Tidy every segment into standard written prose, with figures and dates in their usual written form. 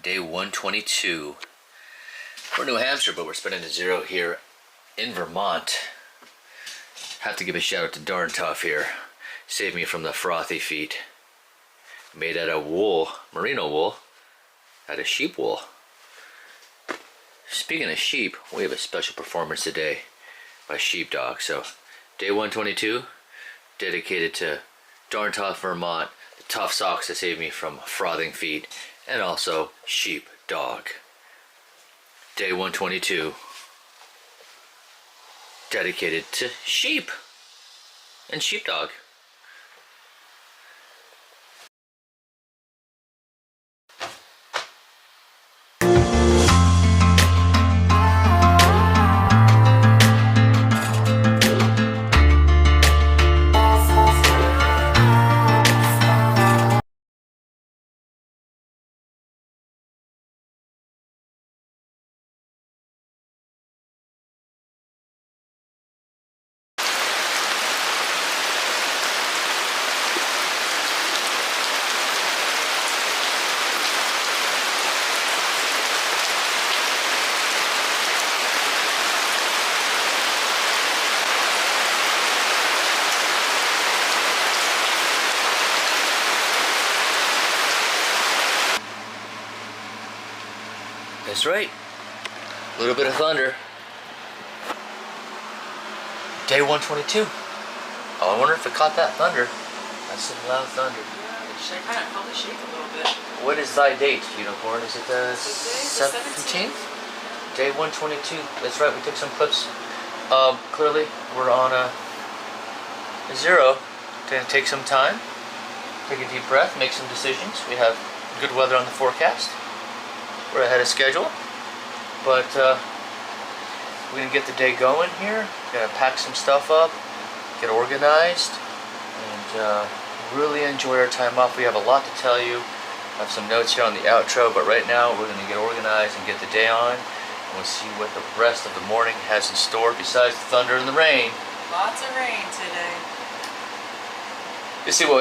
day 122. We're in New Hampshire, but we're spending a zero here in Vermont. Have to give a shout out to Darn Tough here. Saved me from the frothy feet. Made out of wool, merino wool, out of sheep wool. Speaking of sheep, we have a special performance today by Sheepdog. So, day 122, dedicated to Darn Tough, Vermont, the tough socks that saved me from frothing feet, and also Sheepdog. Day 122, dedicated to sheep and Sheepdog. That's right. A little bit of thunder. Day 122. Oh, I wonder if it caught that thunder. That's some loud thunder. Yeah, I kind of felt it shake a little bit. What is thy date, Unicorn? Is it the Today's the 17th? Day 122. That's right, we took some clips. Clearly, we're on a zero. Gonna take some time. Take a deep breath, make some decisions. We have good weather on the forecast. We're ahead of schedule, but we're gonna get the day going here. Gonna pack some stuff up, get organized, and really enjoy our time off. We have a lot to tell you. I have some notes here on the outro, but right now we're gonna get organized and get the day on, and we'll see what the rest of the morning has in store besides the thunder and the rain. Lots of rain today. Let's see what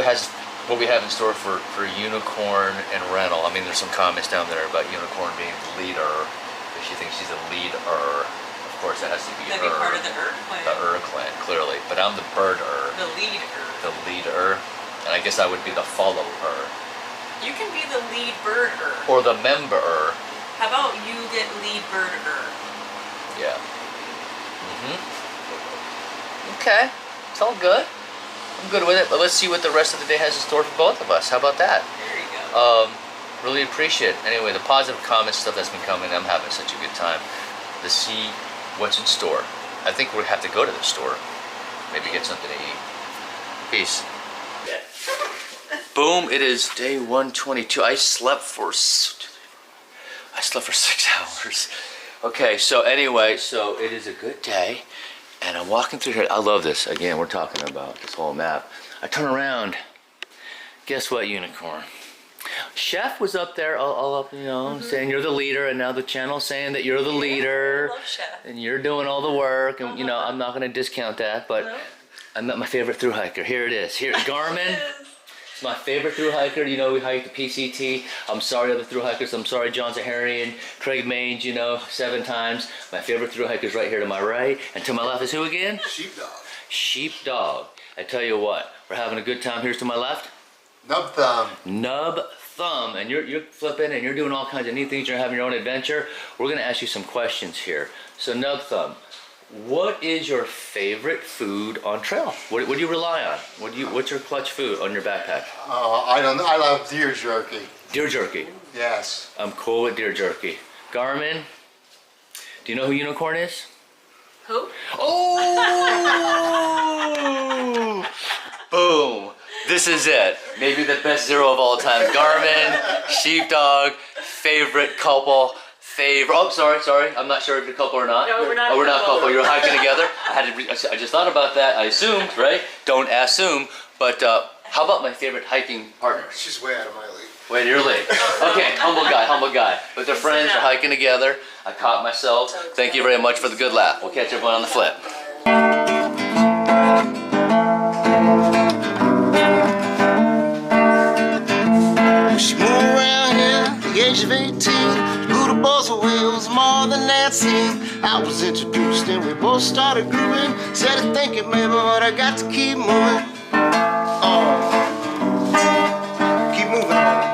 we have in store for Unicorn and Rental. I mean, there's some comments down there about Unicorn being the leader. If she thinks she's a leader, of course that has to be That'd be part of the clan. The clan, clearly. But I'm the birder. The leader. The leader. And I guess I would be the follower. You can be the lead birder. Or the member. How about you get lead birder? Yeah. Okay. It's all good. I'm good with it, but let's see what the rest of the day has in store for both of us. How about that? There you go. Really appreciate it. Anyway, the positive comments, stuff that's been coming, I'm having such a good time. Let's see what's in store. I think we'll have to go to the store. Maybe get something to eat. Peace. Boom, it is day 122. I slept for 6 hours. Okay, so anyway, so it is a good day. And I'm walking through here. I love this. Again, we're talking about this whole map. I turn around. Guess what, Unicorn? Chef was up there, all up, you know, saying you're the leader, and now the channel's saying that you're the leader. I love Chef. And you're doing all the work, and you know, I'm not going to discount that, but I met my favorite thru-hiker. Here it is. Here, Garmin. It's my favorite thru-hiker. You know, we hiked the PCT. I'm sorry, other thru-hikers. I'm sorry, John Zaharian, Craig Mange, you know, 7 times. My favorite thru-hiker's right here to my right. And to my left is who again? Sheepdog. Sheepdog. I tell you what, we're having a good time. Here's to my left. Nub Thumb. Nub Thumb. And you're flipping and you're doing all kinds of neat things. You're having your own adventure. We're going to ask you some questions here. So, Nub Thumb, what is your favorite food on trail? What do you rely on? What's your clutch food on your backpack? I love deer jerky. Deer jerky. Yes. I'm cool with deer jerky. Garmin, do you know who Unicorn is? Who? Oh! Boom. This is it. Maybe the best zero of all time. Garmin, Sheepdog, favorite couple. Oh, sorry. I'm not sure if you're a couple or not. No, we're not. Oh, we're not a couple. You're hiking together. I just thought about that. I assumed, right? Don't assume. But how about my favorite hiking partner? She's way out of my league. Way to your league. Okay, humble guy. But they're friends. They're hiking together. I caught myself. Thank you very much for the good laugh. We'll catch everyone on the flip. She moved around here at the age of 18. boys away, it was more than that scene. I was introduced and we both started grooving. Said I think it maybe, but I got to keep moving. Keep moving on.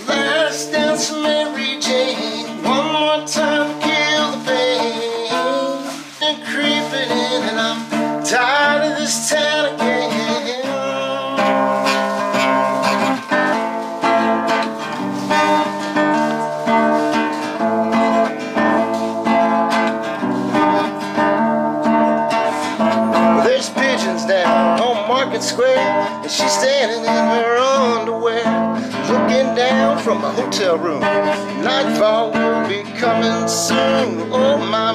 Last dance of Mary Jane, one more time to kill the pain. And creeping in, and I'm tired of this town again. Square, and she's standing in her underwear, looking down from a hotel room. Nightfall will be coming soon. Oh my,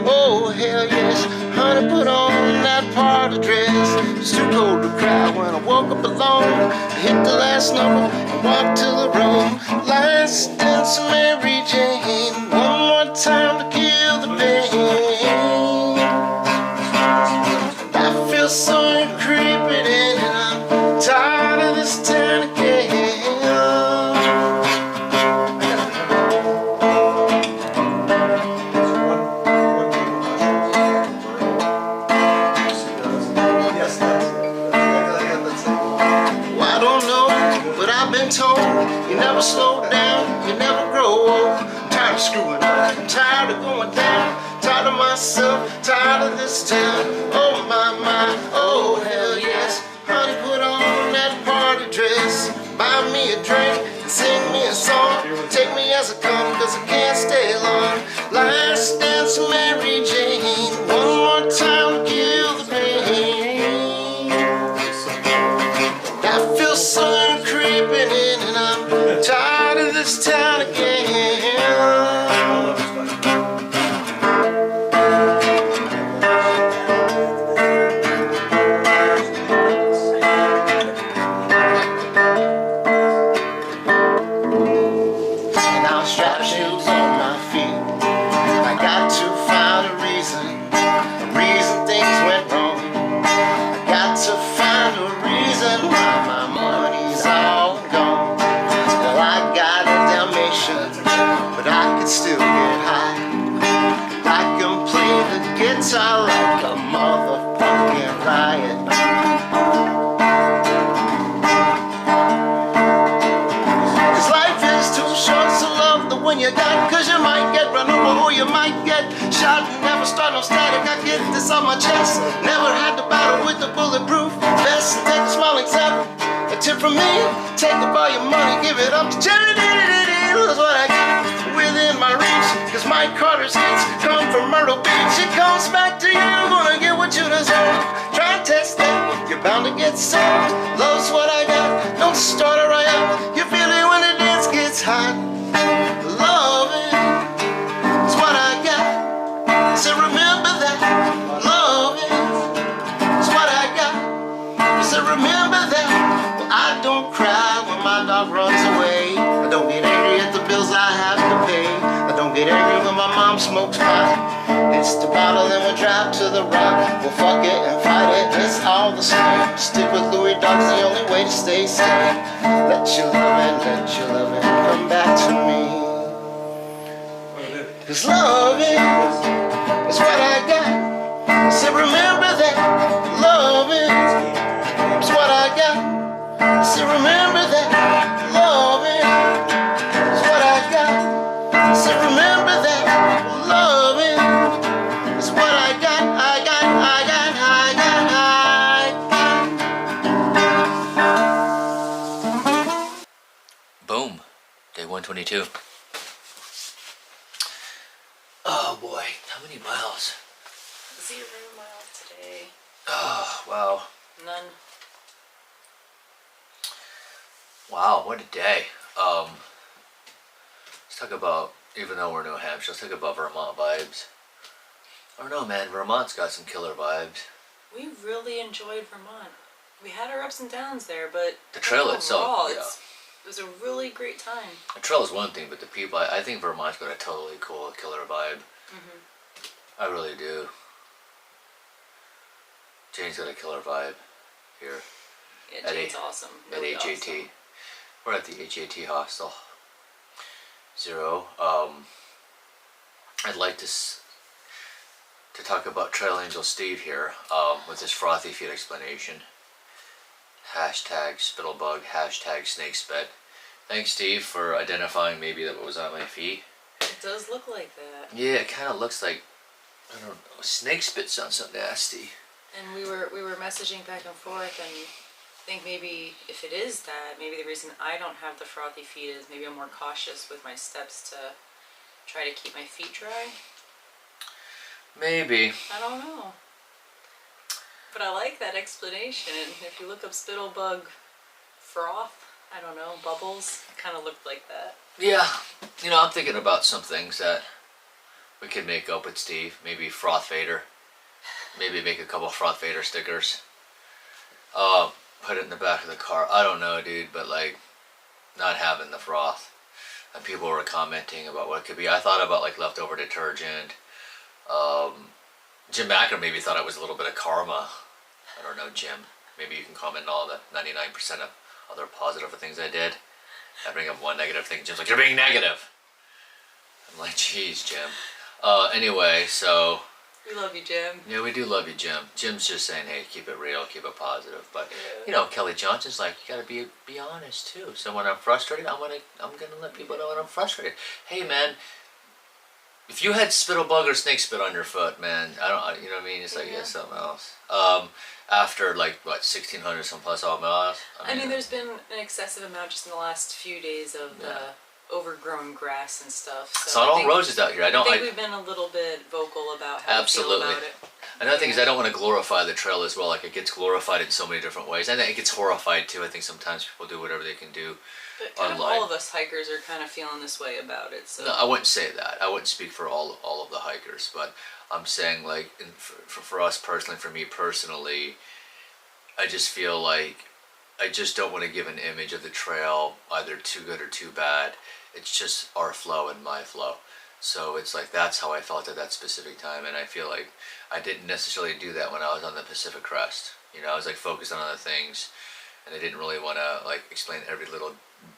oh hell yes. Honey, put on that party dress. It's too cold to cry when I woke up alone. I hit the last number and walked to the room. Last dance of Mary Jane, one more time to kill the pain. I feel so creeping in, and I'm tired of this town again. Well, I don't know, but I've been told you never slow down, you never grow old. I'm tired of screwing up, I'm tired of going down, tired of myself, tired of this town. Oh my, oh hell yes. Honey, put on that party dress, buy me a drink, sing me a song, take me as I come, cause I can't stay long. Last dance of Mary Jane, one more time to kill the pain. I feel sun creeping in, and I'm tired of this town again. Guitar like a motherfucking riot. Cause life is too short to love the one you got. Cause you might get run over or you might get shot. Never start no static, I get this on my chest. Never had to battle with the bulletproof vest. Take a small example, a tip from me. Take up all your money, give it up to charity. That's what I got within my reach. Cause Mike Carter's hits come from Myrtle Beach. It comes back to you, gonna get what you deserve. Try and test that, you're bound to get served. Love's what I got, don't start a riot. You feel it when the dance gets hot. Love it, it's what I got. So remember that. Love it, it's what I got. So remember that. Well, I don't cry when my dog runs away. I don't get angry at the bills I have to pay. I don't get angry when my mom smokes pot. It's the bottle and we drive to the rock. We'll fuck it and fight it, it's all the same. Stick with Louis, dog's the only way to stay sane. Let your loving come back to me. Cause love is what I got. So remember that. Love is what I got. So remember that. Love is what I got. So remember that. Love is what I got. I got. Boom. Day 122. Oh boy, how many miles? 0 miles today. Oh, wow. None. Wow, what a day. Let's talk about, even though we're in New Hampshire, let's talk about Vermont vibes. I don't know, man, Vermont's got some killer vibes. We really enjoyed Vermont. We had our ups and downs there, but the trail itself, yeah. It was a really great time. The trail is one thing, but the people, I think Vermont's got a totally cool, killer vibe. Mm-hmm. I really do. Jane's got a killer vibe here. Yeah, At Jane's awesome. at Really HAT. awesome. We're at the HAT hostel. Zero. I'd like to talk about Trail Angel Steve here with his frothy feet explanation. Hashtag spittlebug, hashtag snakespit. Thanks, Steve, for identifying maybe that what was on my feet. It does look like that. Yeah, it kind of looks like, I don't know, snake spit sounds so nasty. And we were messaging back and forth, and I think maybe if it is that, maybe the reason I don't have the frothy feet is maybe I'm more cautious with my steps to try to keep my feet dry. Maybe. I don't know. But I like that explanation, and if you look up spittlebug froth, I don't know, bubbles, it kind of looked like that. Yeah, you know, I'm thinking about some things that we could make up with Steve. Maybe Froth Vader. Maybe make a couple Froth Vader stickers. Put it in the back of the car. I don't know, dude, but like, not having the froth. And people were commenting about what it could be. I thought about like leftover detergent. Jim Macker maybe thought it was a little bit of karma. I don't know, Jim. Maybe you can comment on all the 99% of other positive things I did. I bring up one negative thing. Jim's like, you're being negative. I'm like, geez, Jim. Anyway, so. We love you, Jim. Yeah, we do love you, Jim. Jim's just saying, hey, keep it real, keep it positive. But, you know, Kelly Johnson's like, you gotta be honest, too. So when I'm frustrated, I'm gonna let people know when I'm frustrated. Hey, man. If you had spittlebug or snake spit on your foot, man, you know what I mean? It's like, yeah, something else. After like, what, 1,600 some plus odd miles? I mean, there's been an excessive amount just in the last few days of overgrown grass and stuff. So it's not all roses out here. I think we've been a little bit vocal about how we feel about it. Another thing is I don't want to glorify the trail as well. Like, it gets glorified in so many different ways. I think it gets horrified too. I think sometimes people do whatever they can do. But kind of all of us hikers are kind of feeling this way about it. So. No, I wouldn't say that. I wouldn't speak for all of the hikers, but I'm saying like for us personally, for me personally, I just feel like I just don't want to give an image of the trail either too good or too bad. It's just our flow and my flow. So it's like that's how I felt at that specific time, and I feel like I didn't necessarily do that when I was on the Pacific Crest. You know, I was like focused on other things, and I didn't really want to like explain every little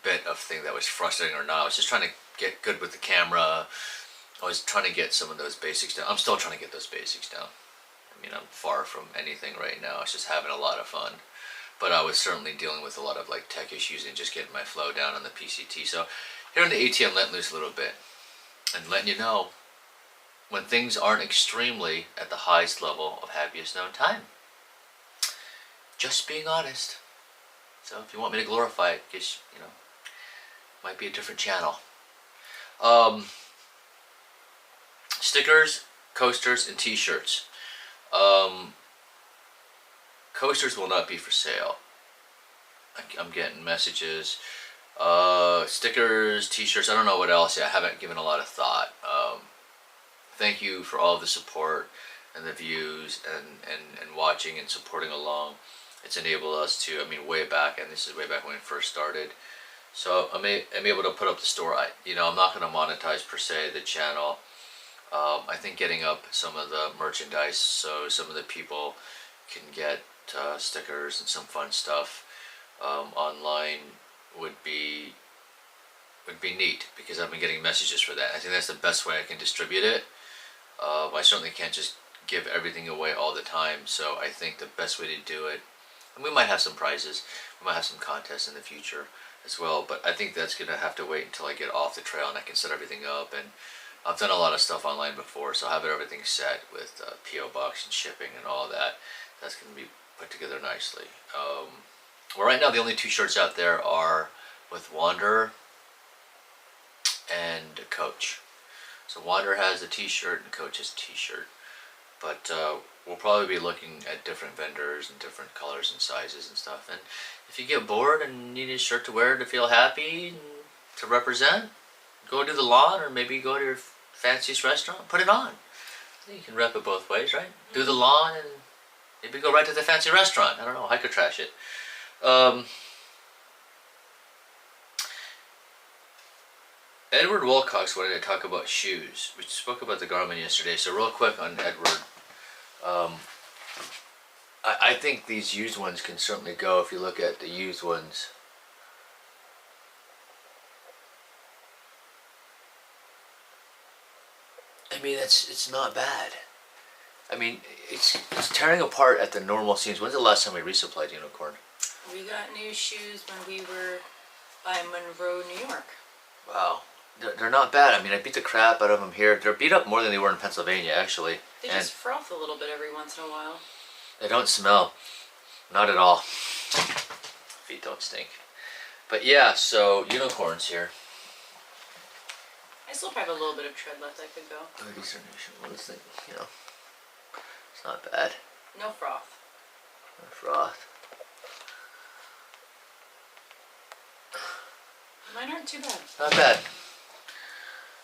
bit of thing that was frustrating or not. I was just trying to get good with the camera. I was trying to get some of those basics down. I'm still trying to get those basics down. I mean, I'm far from anything right now. I was just having a lot of fun. But I was certainly dealing with a lot of like tech issues and just getting my flow down on the PCT. So here in the AT, I'm letting loose a little bit and letting you know when things aren't extremely at the highest level of happiest known time. Just being honest. So if you want me to glorify it, guess, you know, might be a different channel. Stickers, coasters, and t-shirts. Coasters will not be for sale. I'm getting messages. Stickers, t-shirts, I don't know what else. I haven't given a lot of thought. Thank you for all the support and the views and watching and supporting along. It's enabled us to, I mean, way back, and this is way back when we first started. So I'm able to put up the store. I'm not going to monetize per se the channel. I think getting up some of the merchandise so some of the people can get stickers and some fun stuff online would be neat, because I've been getting messages for that. I think that's the best way I can distribute it. I certainly can't just give everything away all the time, so I think the best way to do it, and we might have some prizes, we might have some contests in the future as well, but I think that's gonna have to wait until I get off the trail and I can set everything up. And I've done a lot of stuff online before, so having everything set with P.O. Box and shipping and all that, that's going to be put together nicely. Well, right now the only two shirts out there are with Wanderer and Coach. So Wanderer has a t-shirt and Coach has a t-shirt. But we'll probably be looking at different vendors and different colors and sizes and stuff. And if you get bored and need a shirt to wear to feel happy and to represent, go to the lawn or maybe go to your fanciest restaurant, put it on. You can rep it both ways, right? Do the lawn and maybe go right to the fancy restaurant. I don't know, hiker trash it. Edward Wilcox wanted to talk about shoes. We spoke about the Garmin yesterday, so real quick on Edward. I think these used ones can certainly go. If you look at the used ones, I mean, it's not bad. I mean, it's tearing apart at the normal seams. When's the last time we resupplied Unicorn? We got new shoes when we were by Monroe, New York. Wow, they're not bad. I mean, I beat the crap out of them here. They're beat up more than they were in Pennsylvania, actually. They and just froth a little bit every once in a while. they don't smell, not at all. Feet don't stink. But yeah, so Unicorns here. I still have a little bit of tread left I could go. These are new. What is it? You know, it's not bad. No froth. No froth. Mine aren't too bad. Not bad.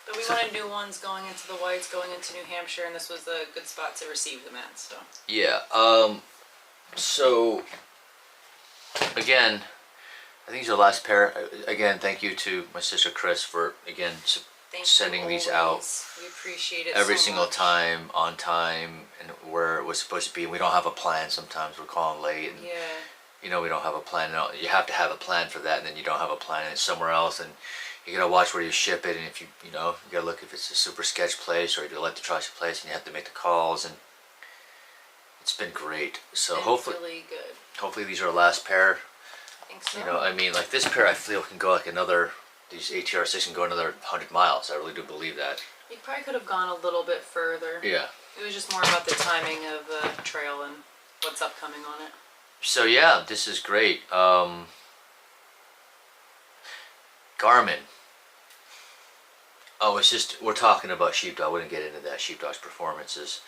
But we wanted new ones going into the whites, going into New Hampshire, and this was a good spot to receive them at, so. Yeah, so, again, I think these are the last pair. Again, thank you to my sister Chris for, again, Thank sending you these always. out We appreciate it every so single much. time, on time, and where it was supposed to be. We don't have a plan sometimes. We're calling late, and, Yeah. you know, we don't have a plan. You have to have a plan for that, and then you don't have a plan, and it's somewhere else, and you gotta watch where you ship it, and if you know, you gotta look if it's a super sketch place, or if you like to trust your place, and you have to make the calls, and it's been great. So It's hopefully, really good. hopefully these are our last pair. I think so. You know, I mean, like this pair, I feel can go like another. These ATR6 can go another 100 miles. I really do believe that. You probably could have gone a little bit further. Yeah. It was just more about the timing of the trail and what's upcoming on it. So yeah, this is great. Garmin. Oh, it's just, we're talking about Sheepdog. I wouldn't get into that. Sheepdog's performances.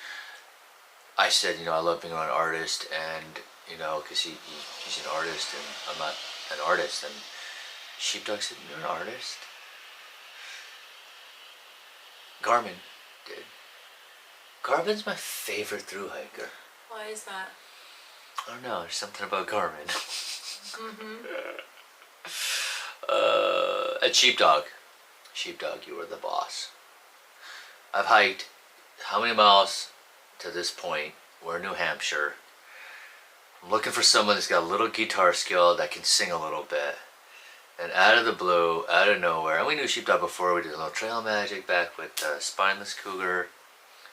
I said, you know, I love being an artist, and, you know, because he's an artist, and I'm not an artist. And Sheepdog said, you're an artist. Garmin did. Garmin's my favorite thru-hiker. Why is that? I don't know, there's something about Garmin. Mm-hmm. At Sheepdog, you were the boss. I've hiked how many miles to this point? We're in New Hampshire. I'm looking for someone that's got a little guitar skill that can sing a little bit. And out of the blue, out of nowhere, and we knew Sheepdog before. We did a little trail magic back with Spineless Cougar.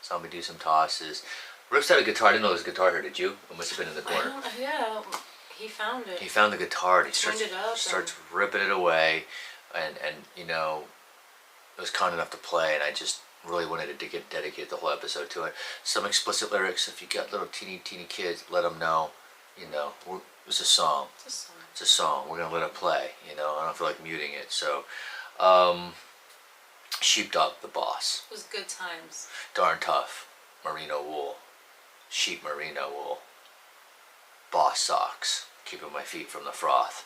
Saw me do some tosses. Rick's had a guitar. I didn't know there was a guitar here, did you? It must have been in the corner. Yeah, he found it. He found the guitar and he Tuned it up starts ripping it away, and you know, it was kind enough to play, and I just really wanted to get dedicated the whole episode to it. Some explicit lyrics. If you got little teeny kids, let them know. You know, it's a song. It's a song. It's a song. We're gonna let it play. You know, I don't feel like muting it. So, Sheepdog, the boss. It was good times. Darn tough. Merino wool. Sheep merino wool. Boss socks. Keeping my feet from the froth.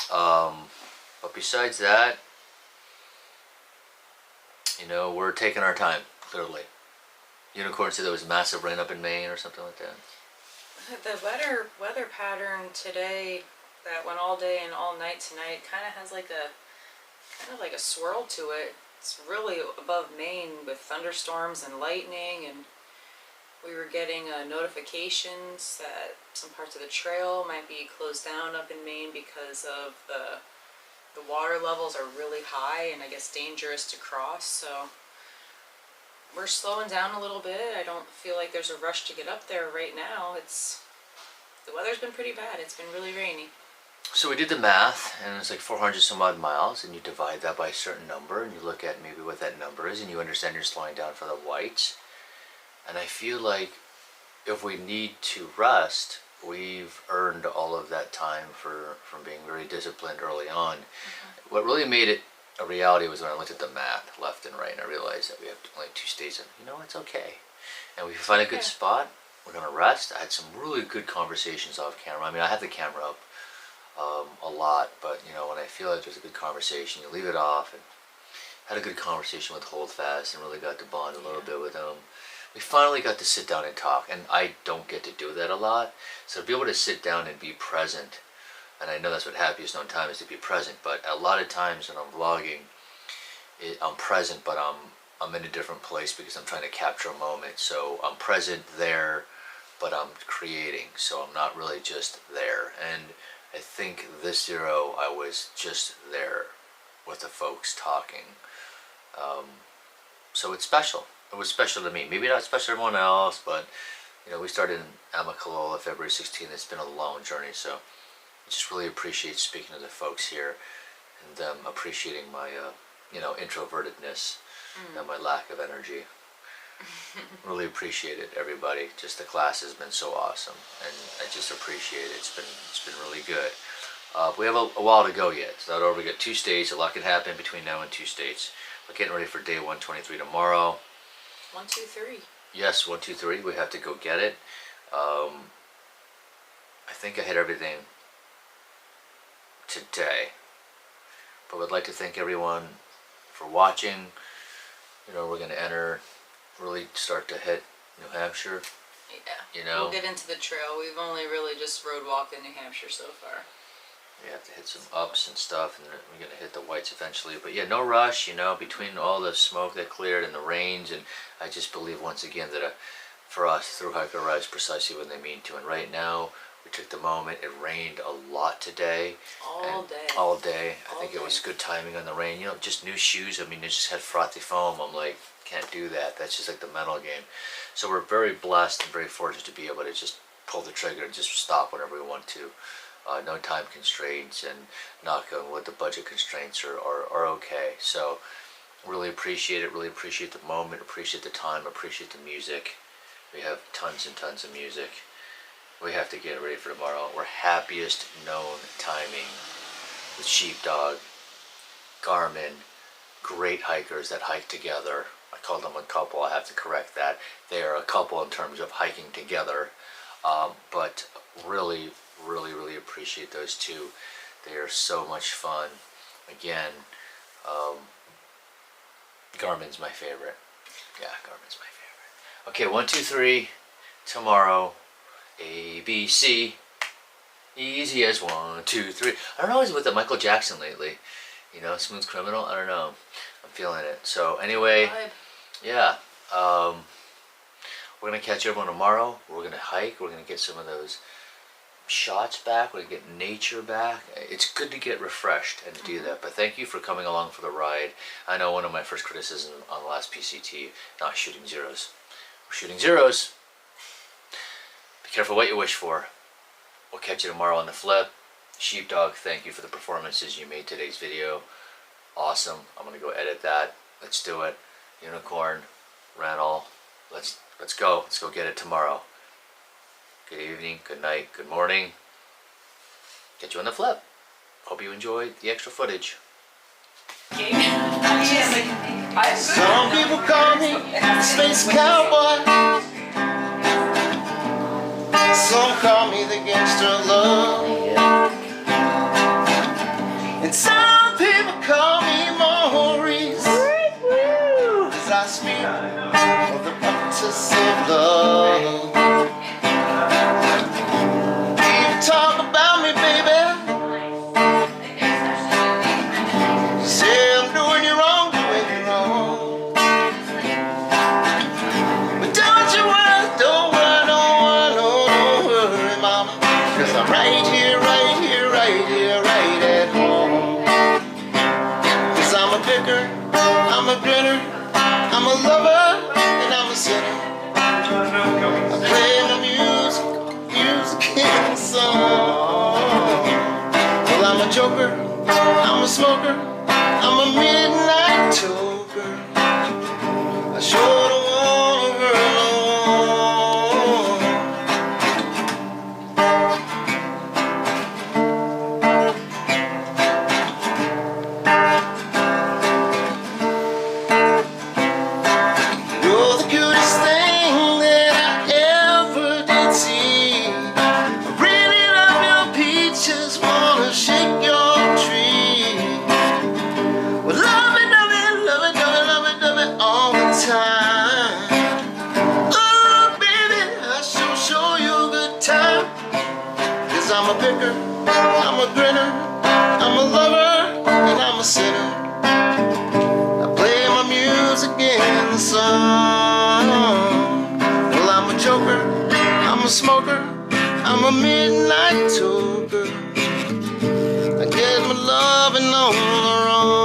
But besides that, you know, we're taking our time, clearly. Unicorn said there was massive rain up in Maine or something like that. The weather pattern today that went all day and all night tonight kind of has like a swirl to it. It's really above Maine with thunderstorms and lightning, and we were getting notifications that some parts of the trail might be closed down up in Maine because of the water levels are really high and I guess dangerous to cross. So we're slowing down a little bit. I don't feel like there's a rush to get up there right now. The weather's been pretty bad. It's been really rainy. So we did the math, and it's like 400 some odd miles, and you divide that by a certain number, and you look at maybe what that number is, and you understand you're slowing down for the whites. And I feel like if we need to rest, we've earned all of that time from being very disciplined early on. Mm-hmm. What really made it a reality was when I looked at the map left and right, and I realized that we have only 2 states, and you know, it's okay. And if we find a good spot, we're gonna rest. I had some really good conversations off camera. I mean, I had the camera up a lot, but you know, when I feel like there's a good conversation, you leave it off. And had a good conversation with Holdfast and really got to bond a little bit with him. We finally got to sit down and talk, and I don't get to do that a lot. So to be able to sit down and be present, and I know that's what Happiest Known Time is, to be present, but a lot of times when I'm vlogging, I'm present, but I'm in a different place because I'm trying to capture a moment. So I'm present there, but I'm creating, so I'm not really just there. And I think this zero, I was just there with the folks talking. So it's special. It was special to me. Maybe not special to everyone else, but you know, we started in Amicalola February 16th. It's been a long journey, so I just really appreciate speaking to the folks here and them appreciating my, you know, introvertedness and my lack of energy. Really appreciate it, everybody. Just the class has been so awesome, and I just appreciate it. It's been really good. We have a while to go yet. It's not over. We got 2 states. A lot can happen between now and 2 states. We're getting ready for day 123 tomorrow. 1, 2, 3. Yes, 1, 2, 3. We have to go get it. I think I hit everything today. But I'd like to thank everyone for watching. You know, we're going to really start to hit New Hampshire. Yeah. You know, we'll get into the trail. We've only really just road walked in New Hampshire so far. we have to hit some ups and stuff, and then we're going to hit the whites eventually. But yeah, no rush, you know, between all the smoke that cleared and the rains. And I just believe once again that for us, thru-hiker arrives precisely when they mean to. And right now, we took the moment. It rained a lot today. All day. All day. I think All it was day. good timing on the rain. You know, just new shoes. I mean, they just had frothy foam. I'm like, can't do that. That's just like the mental game. So we're very blessed and very fortunate to be able to just pull the trigger and just stop whenever we want to. No time constraints, and knock on wood, the budget constraints are okay. So really appreciate it. Really appreciate the moment. Appreciate the time. Appreciate the music. We have tons and tons of music. We have to get ready for tomorrow. We're happiest known timing with Sheepdog, Garmin, great hikers that hike together. I called them a couple. I have to correct that. They are a couple in terms of hiking together, but really appreciate those two. They are so much fun. Again, Garmin's my favorite. Yeah, Garmin's my favorite. Okay, 1, 2, 3. Tomorrow, ABC. Easy as 1, 2, 3. I don't know what's with the Michael Jackson lately. You know, Smooth Criminal. I don't know. I'm feeling it. So anyway, yeah. We're gonna catch everyone tomorrow. We're gonna hike. We're gonna get some of those shots back. We're gonna get nature back. It's good to get refreshed and to do that. But thank you for coming along for the ride. I know one of my first criticisms on the last PCT, not shooting zeros. We're shooting zeros. Be careful what you wish for. We'll catch you tomorrow on the flip. Sheepdog, thank you for the performances you made today's video. Awesome. I'm gonna go edit that. Let's do it. Unicorn, Randall. Let's go. Let's go get it tomorrow. Good evening, good night, good morning. Get you on the flip. Hope you enjoyed the extra footage. Some people call me the Space Cowboy. Some call me the gangster of love. And some people call me Maurice, 'cause I speak of the practice of love. People talk about me, baby. Say I'm doing you wrong, doing you wrong. But don't you worry, don't worry, don't worry, mama. 'Cause I'm right here, right here, right here, right at home. 'Cause I'm a picker, I'm a grinner, I'm a lover, and I'm a sinner. I play my music in the song. Well, I'm a joker, I'm a smoker, I'm a midnight toker. I sure don't want a girl alone. You're the cutest thing that I ever did see. I really love your peaches, wanna shake your tree. Well, love it, love it, love it, love it, love it, love it all the time. Oh, baby, I sure show you a good time. 'Cause I'm a picker, I'm a grinner, I'm a lover, and I'm a sinner. I play my music in the sun. Well, I'm a joker, I'm a smoker, I'm a midnight toker. I get my loving on the wrong.